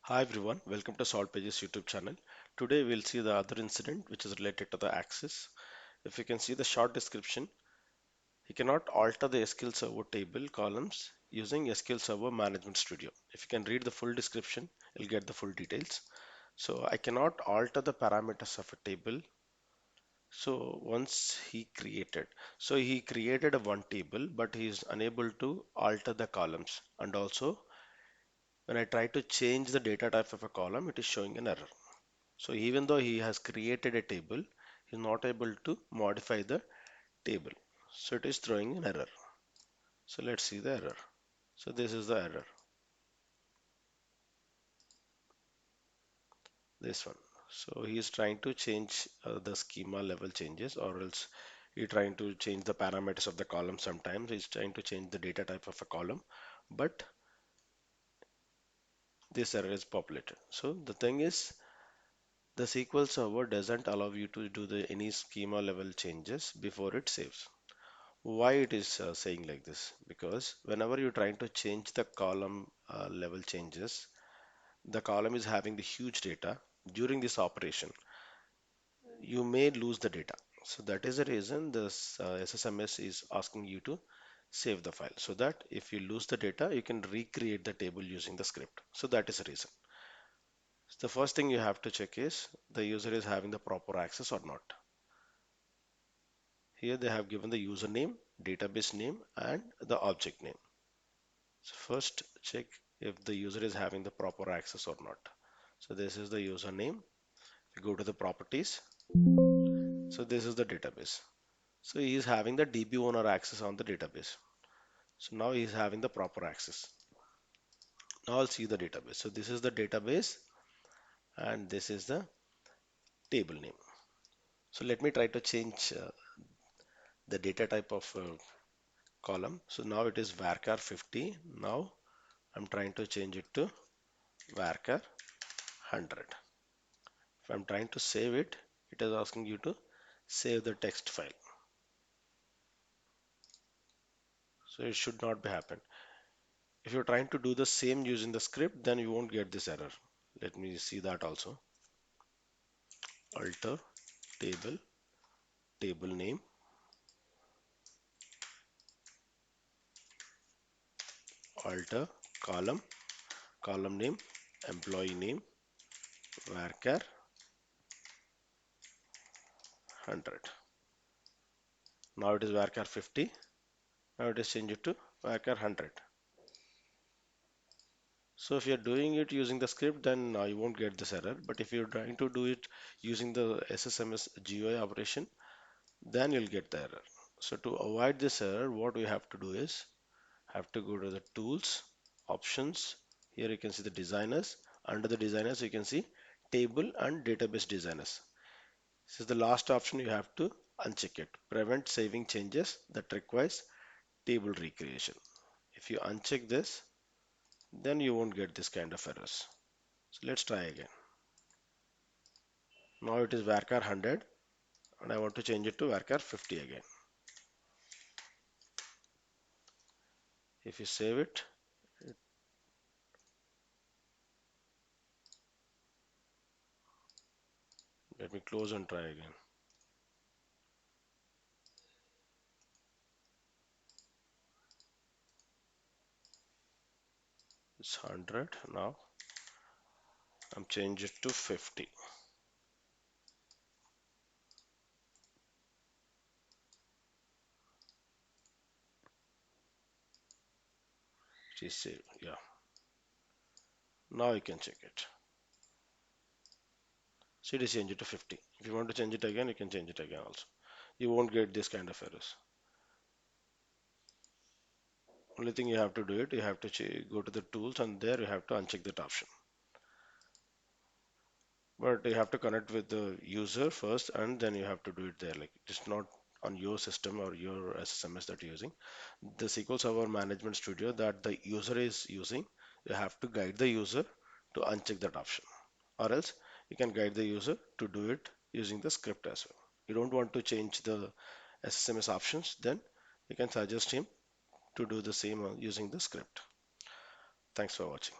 Hi everyone, welcome to Salt Pages YouTube channel. Today we'll see the other incident which is related to the access. If you can see the short description, you cannot alter the SQL Server table columns using SQL Server Management Studio. If you can read the full description, you'll get the full details. So I cannot alter the parameters of a table. So once he created a one table, but he is unable to alter the columns. And also when I try to change the data type of a column, it is showing an error. So even though he has created a table, he's not able to modify the table. So it is throwing an error. So let's see the error. So this is the error, this one. So he is trying to change the schema level changes, or else he trying to change the parameters of the column. Sometimes he's trying to change the data type of a column, but this error is populated. So the thing is, the SQL Server doesn't allow you to do any schema level changes before it saves. Why it is saying like this? Because whenever you're trying to change the column level changes, the column is having the huge data. During this operation, you may lose the data. So that is the reason this SSMS is asking you to save the file, so that if you lose the data, you can recreate the table using the script. So that is the reason. So the first thing you have to check is the user is having the proper access or not. Here they have given the username, database name, and the object name. So first check if the user is having the proper access or not. So this is the username. You go to the properties. So this is the database. So he is having the DB owner access on the database. So now he is having the proper access. Now I'll see the database. So this is the database and this is the table name. So let me try to change the data type of column. So now it is varchar 50. Now I'm trying to change it to varchar 100. If I'm trying to save it, it is asking you to save the text file. So it should not be happen. If you're trying to do the same using the script, then you won't get this error. Let me see that also. Alter table, table name, alter column, column name, employee name, varchar 100. Now it is varchar 50. Now it is changed to varchar 100. So if you're doing it using the script, then you won't get this error. But if you're trying to do it using the SSMS GUI operation, then you'll get the error. So to avoid this error, what we have to do is have to go to the tools, options. Here you can see the designers. Under the designers, you can see table and database designers. This is the last option. You have to uncheck it. Prevent saving changes that requires table recreation. If you uncheck this, then you won't get this kind of errors. So let's try again. Now it is varchar 100 and I want to change it to varchar 50 again. If you save it, let me close and try again. It's 100 now. I'm changing it to 50. It is saved. Yeah. Now you can check it. So it is changed to 50. If you want to change it again, you can change it again also. You won't get this kind of errors. Only thing you have to do it, you have to go to the tools and there you have to uncheck that option. But you have to connect with the user first and then you have to do it there. Like it's not on your system or your SSMS that you're using. The SQL Server Management Studio that the user is using, you have to guide the user to uncheck that option. Or else you can guide the user to do it using the script as well. You don't want to change the SSMS options, then you can suggest him to do the same using the script. Thanks for watching.